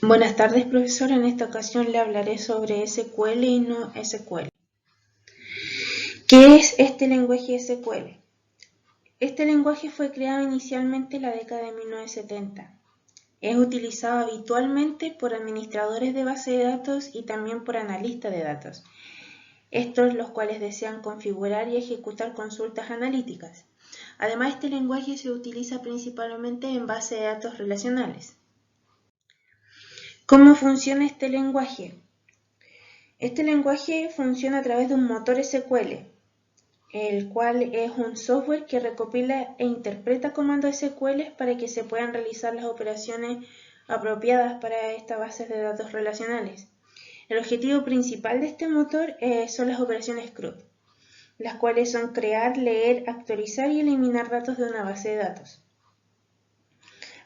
Buenas tardes, profesor. En esta ocasión le hablaré sobre SQL y no SQL. ¿Qué es este lenguaje SQL? Este lenguaje fue creado inicialmente en la década de 1970. Es utilizado habitualmente por administradores de base de datos y también por analistas de datos. Estos los cuales desean configurar y ejecutar consultas analíticas. Además, este lenguaje se utiliza principalmente en bases de datos relacionales. ¿Cómo funciona este lenguaje? Este lenguaje funciona a través de un motor SQL, el cual es un software que recopila e interpreta comandos SQL para que se puedan realizar las operaciones apropiadas para estas bases de datos relacionales. El objetivo principal de este motor son las operaciones CRUD, las cuales son crear, leer, actualizar y eliminar datos de una base de datos.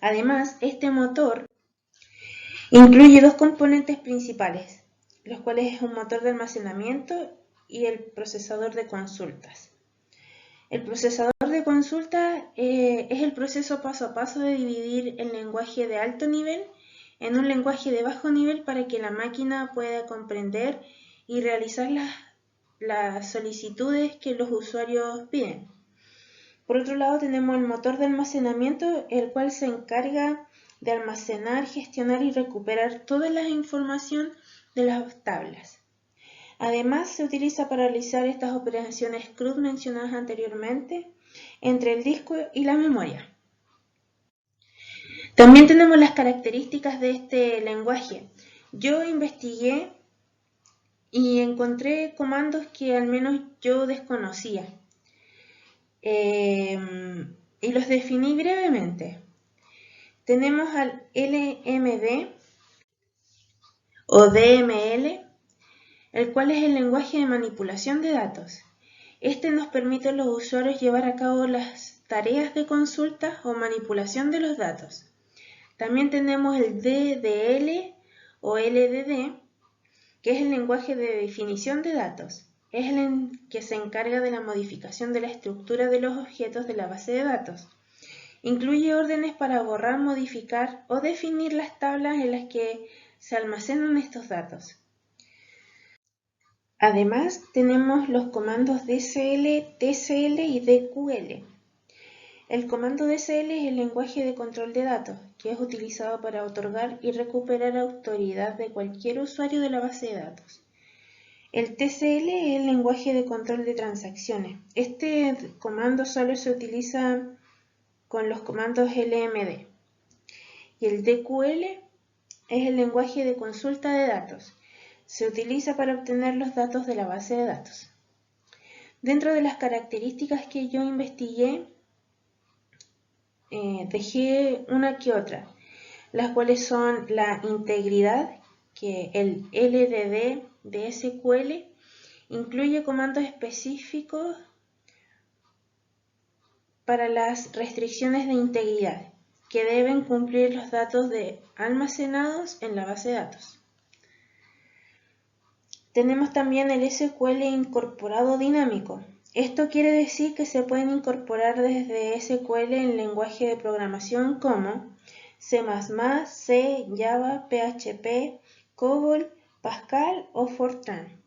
Además, este motor incluye dos componentes principales, los cuales es un motor de almacenamiento y el procesador de consultas. El procesador de consulta es el proceso paso a paso de dividir el lenguaje de alto nivel en un lenguaje de bajo nivel para que la máquina pueda comprender y realizar las solicitudes que los usuarios piden. Por otro lado tenemos el motor de almacenamiento, el cual se encarga de almacenar, gestionar y recuperar toda la información de las tablas. Además, se utiliza para realizar estas operaciones CRUD mencionadas anteriormente entre el disco y la memoria. También tenemos las características de este lenguaje. Yo investigué y encontré comandos que al menos yo desconocía. Y los definí brevemente. Tenemos al LMD o DML, el cual es el lenguaje de manipulación de datos. Este nos permite a los usuarios llevar a cabo las tareas de consulta o manipulación de los datos. También tenemos el DDL o LDD, que es el lenguaje de definición de datos. Es el que se encarga de la modificación de la estructura de los objetos de la base de datos. Incluye órdenes para borrar, modificar o definir las tablas en las que se almacenan estos datos. Además, tenemos los comandos DCL, TCL y DQL. El comando DCL es el lenguaje de control de datos, que es utilizado para otorgar y recuperar autoridad de cualquier usuario de la base de datos. El TCL es el lenguaje de control de transacciones. Este comando solo se utiliza con los comandos LMD. Y el DQL es el lenguaje de consulta de datos. Se utiliza para obtener los datos de la base de datos. Dentro de las características que yo investigué, dejé una que otra, las cuales son la integridad, que el LDD de SQL incluye comandos específicos para las restricciones de integridad, que deben cumplir los datos almacenados en la base de datos. Tenemos también el SQL incorporado dinámico. Esto quiere decir que se pueden incorporar desde SQL en lenguaje de programación como C++, C, Java, PHP, COBOL, Pascal o Fortran.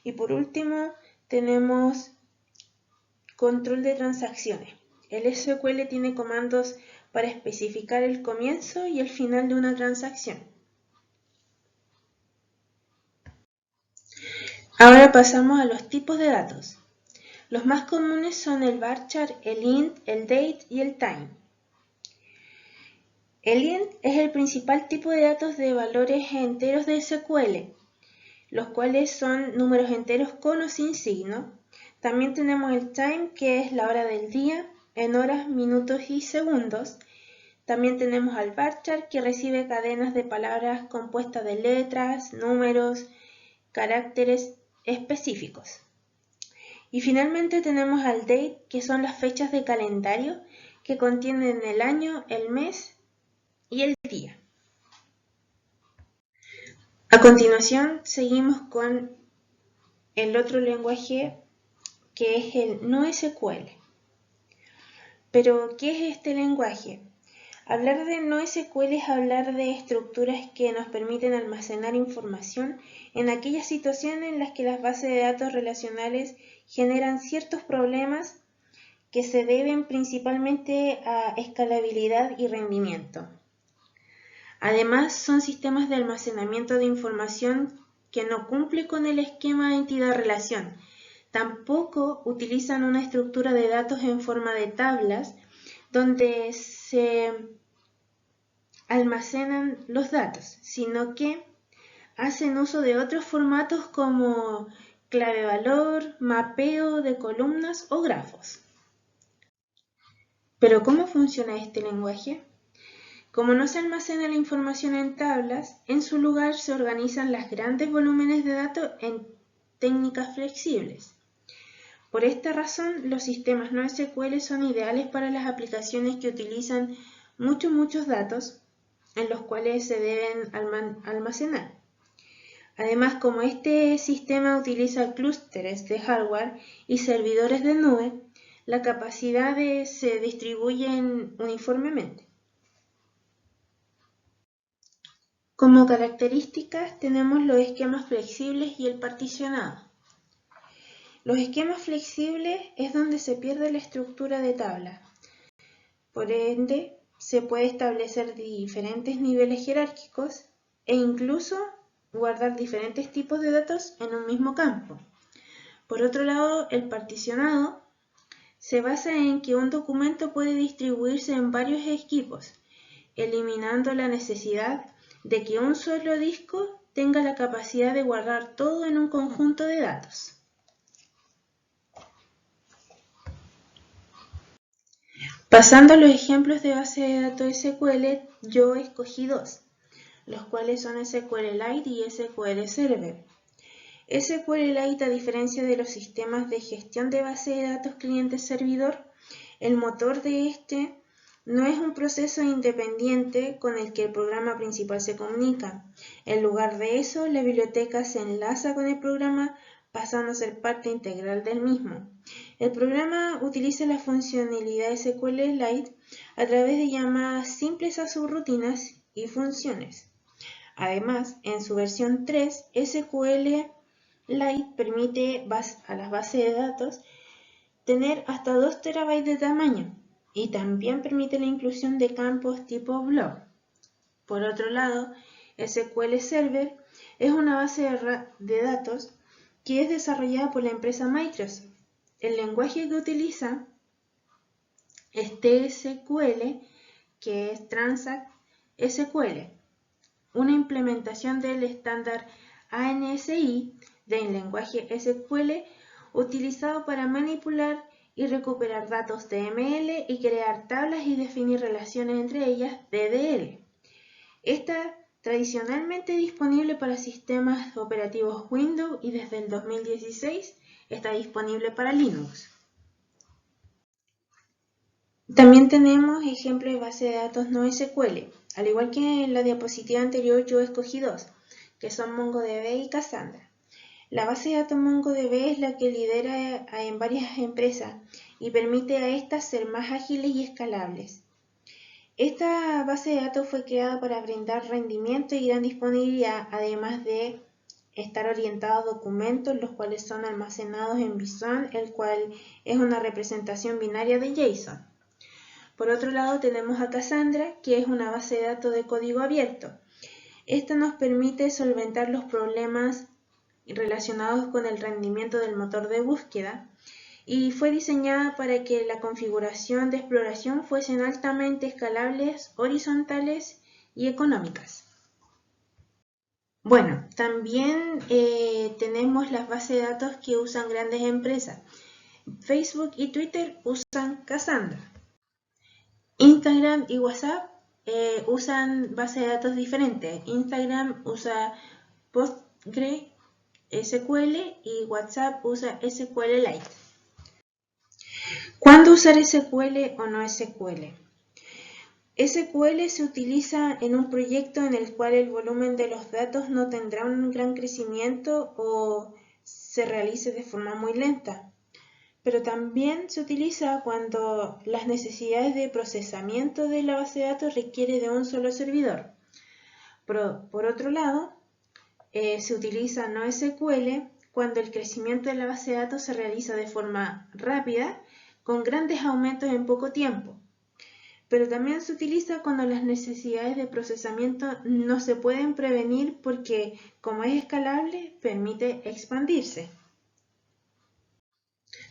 Y por último tenemos control de transacciones. El SQL tiene comandos para especificar el comienzo y el final de una transacción. Ahora pasamos a los tipos de datos. Los más comunes son el varchar, el int, el date y el time. El int es el principal tipo de datos de valores enteros de SQL, los cuales son números enteros con o sin signo. También tenemos el time, que es la hora del día, en horas, minutos y segundos. También tenemos al varchar, que recibe cadenas de palabras compuestas de letras, números, caracteres específicos. Y finalmente tenemos al date, que son las fechas de calendario que contienen el año, el mes y el día. A continuación seguimos con el otro lenguaje, que es el NoSQL. Pero, ¿qué es este lenguaje? Hablar de NoSQL es hablar de estructuras que nos permiten almacenar información en aquellas situaciones en las que las bases de datos relacionales generan ciertos problemas que se deben principalmente a escalabilidad y rendimiento. Además, son sistemas de almacenamiento de información que no cumplen con el esquema de entidad-relación. Tampoco utilizan una estructura de datos en forma de tablas donde se almacenan los datos, sino que hacen uso de otros formatos como clave-valor, mapeo de columnas o grafos. ¿Pero cómo funciona este lenguaje? Como no se almacena la información en tablas, en su lugar se organizan los grandes volúmenes de datos en técnicas flexibles. Por esta razón, los sistemas NoSQL son ideales para las aplicaciones que utilizan muchos datos en los cuales se deben almacenar. Además, como este sistema utiliza clústeres de hardware y servidores de nube, la capacidad se distribuyen uniformemente. Como características tenemos los esquemas flexibles y el particionado. Los esquemas flexibles es donde se pierde la estructura de tabla. Por ende, se puede establecer diferentes niveles jerárquicos e incluso guardar diferentes tipos de datos en un mismo campo. Por otro lado, el particionado se basa en que un documento puede distribuirse en varios equipos, eliminando la necesidad de que un solo disco tenga la capacidad de guardar todo en un conjunto de datos. Pasando a los ejemplos de base de datos SQL, yo escogí dos, los cuales son SQLite y SQL Server. SQLite, a diferencia de los sistemas de gestión de base de datos cliente-servidor, el motor de este no es un proceso independiente con el que el programa principal se comunica. En lugar de eso, la biblioteca se enlaza con el programa pasando a ser parte integral del mismo. El programa utiliza la funcionalidad SQLite a través de llamadas simples a subrutinas y funciones. Además, en su versión 3, SQLite permite a las bases de datos tener hasta 2 TB de tamaño y también permite la inclusión de campos tipo blob. Por otro lado, SQL Server es una base de datos que es desarrollada por la empresa Microsoft. El lenguaje que utiliza es TSQL, que es Transact SQL, una implementación del estándar ANSI del lenguaje SQL utilizado para manipular y recuperar datos DML y crear tablas y definir relaciones entre ellas DDL. Está tradicionalmente disponible para sistemas operativos Windows y desde el 2016 está disponible para Linux. También tenemos ejemplos de base de datos NoSQL. Al igual que en la diapositiva anterior, yo escogí dos, que son MongoDB y Cassandra. La base de datos MongoDB es la que lidera en varias empresas y permite a estas ser más ágiles y escalables. Esta base de datos fue creada para brindar rendimiento y gran disponibilidad, además de estar orientada a documentos los cuales son almacenados en Bison, el cual es una representación binaria de JSON. Por otro lado tenemos a Cassandra, que es una base de datos de código abierto. Esta nos permite solventar los problemas relacionados con el rendimiento del motor de búsqueda y fue diseñada para que la configuración de exploración fuesen altamente escalables, horizontales y económicas. Bueno, también tenemos las bases de datos que usan grandes empresas. Facebook y Twitter usan Cassandra. Instagram y WhatsApp usan bases de datos diferentes. Instagram usa PostgreSQL y WhatsApp usa SQLite. ¿Cuándo usar SQL o no SQL? SQL se utiliza en un proyecto en el cual el volumen de los datos no tendrá un gran crecimiento o se realice de forma muy lenta. pero también se utiliza cuando las necesidades de procesamiento de la base de datos requiere de un solo servidor. Por otro lado, se utiliza NoSQL cuando el crecimiento de la base de datos se realiza de forma rápida, con grandes aumentos en poco tiempo. Pero también se utiliza cuando las necesidades de procesamiento no se pueden prevenir porque, como es escalable, permite expandirse.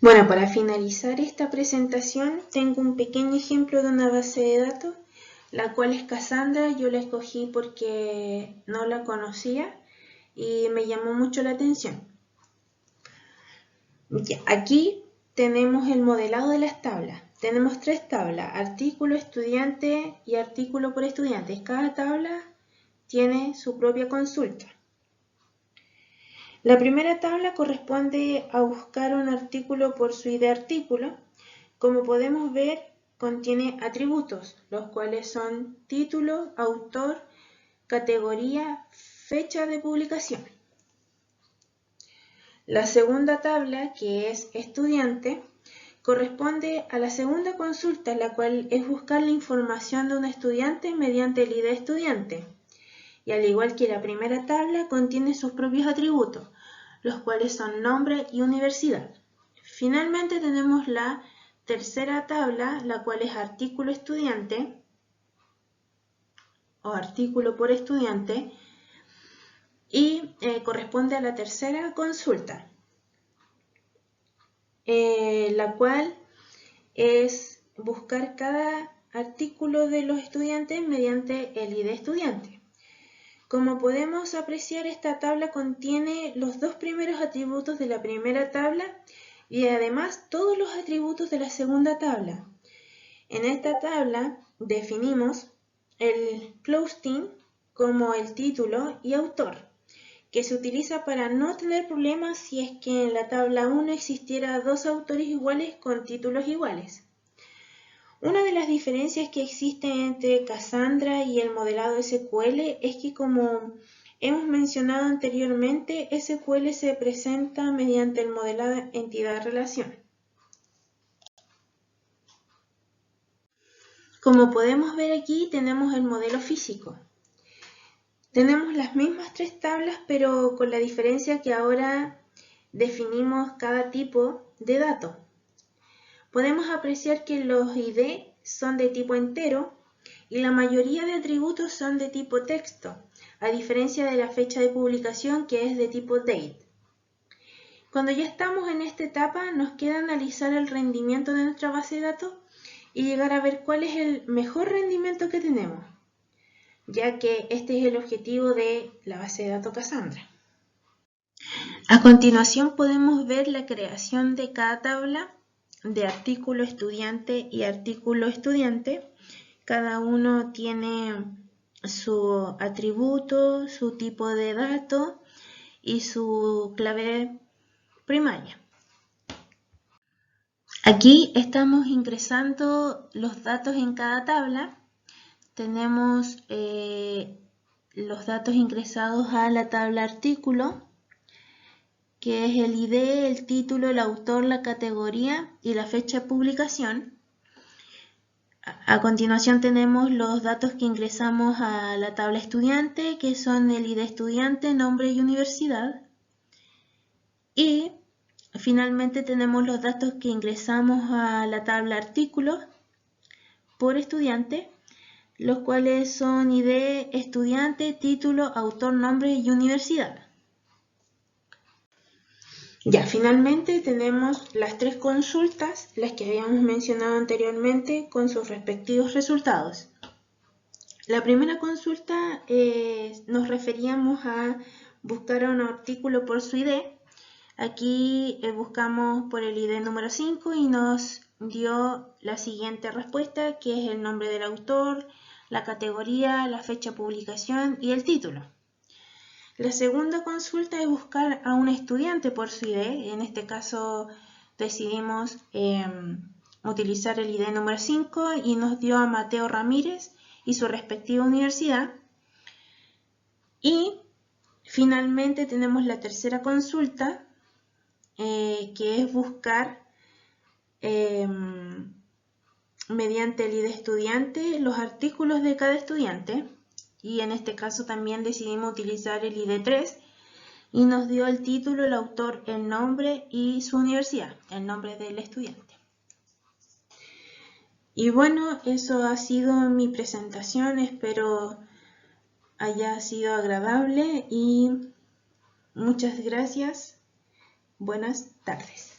Bueno, para finalizar esta presentación tengo un pequeño ejemplo de una base de datos, la cual es Cassandra. Yo la escogí porque no la conocía y me llamó mucho la atención. Aquí tenemos el modelado de las tablas. Tenemos 3 tablas: artículo, estudiante y artículo por estudiantes. Cada tabla tiene su propia consulta. La primera tabla corresponde a buscar un artículo por su ID artículo. Como podemos ver, contiene atributos, los cuales son título, autor, categoría, fecha de publicación. La segunda tabla, que es estudiante, corresponde a la segunda consulta, la cual es buscar la información de un estudiante mediante el ID estudiante. Y al igual que la primera tabla, contiene sus propios atributos, los cuales son nombre y universidad. Finalmente tenemos la tercera tabla, la cual es artículo estudiante o artículo por estudiante, y corresponde a la tercera consulta, la cual es buscar cada artículo de los estudiantes mediante el ID estudiante. Como podemos apreciar, esta tabla contiene los 2 primeros atributos de la primera tabla y además todos los atributos de la segunda tabla. En esta tabla definimos el closing como el título y autor, que se utiliza para no tener problemas si es que en la tabla 1 existiera 2 autores iguales con títulos iguales. Una de las diferencias que existen entre Cassandra y el modelado SQL es que, como hemos mencionado anteriormente, SQL se presenta mediante el modelado entidad-relación. Como podemos ver aquí, tenemos el modelo físico. Tenemos las mismas 3 tablas, pero con la diferencia que ahora definimos cada tipo de dato. Podemos apreciar que los ID son de tipo entero y la mayoría de atributos son de tipo texto, a diferencia de la fecha de publicación, que es de tipo date. Cuando ya estamos en esta etapa, nos queda analizar el rendimiento de nuestra base de datos y llegar a ver cuál es el mejor rendimiento que tenemos, ya que este es el objetivo de la base de datos Cassandra. A continuación podemos ver la creación de cada tabla de artículo estudiante y artículo estudiante. Cada uno tiene su atributo, su tipo de dato y su clave primaria. Aquí estamos ingresando los datos en cada tabla. Tenemos los datos ingresados a la tabla artículo, que es el ID, el título, el autor, la categoría y la fecha de publicación. A continuación tenemos los datos que ingresamos a la tabla estudiante, que son el ID estudiante, nombre y universidad. Y finalmente tenemos los datos que ingresamos a la tabla artículos por estudiante, los cuales son ID estudiante, título, autor, nombre y universidad. Ya, finalmente tenemos las 3 consultas, las que habíamos mencionado anteriormente, con sus respectivos resultados. La primera consulta nos referíamos a buscar un artículo por su ID. Aquí buscamos por el ID número 5 y nos dio la siguiente respuesta, que es el nombre del autor, la categoría, la fecha de publicación y el título. La segunda consulta es buscar a un estudiante por su ID. En este caso decidimos utilizar el ID número 5 y nos dio a Mateo Ramírez y su respectiva universidad. Y finalmente tenemos la tercera consulta, que es buscar mediante el ID estudiante los artículos de cada estudiante, y en este caso también decidimos utilizar el ID 3 y nos dio el título, el autor, el nombre y su universidad, el nombre del estudiante. Y bueno, eso ha sido mi presentación, espero haya sido agradable y muchas gracias. Buenas tardes.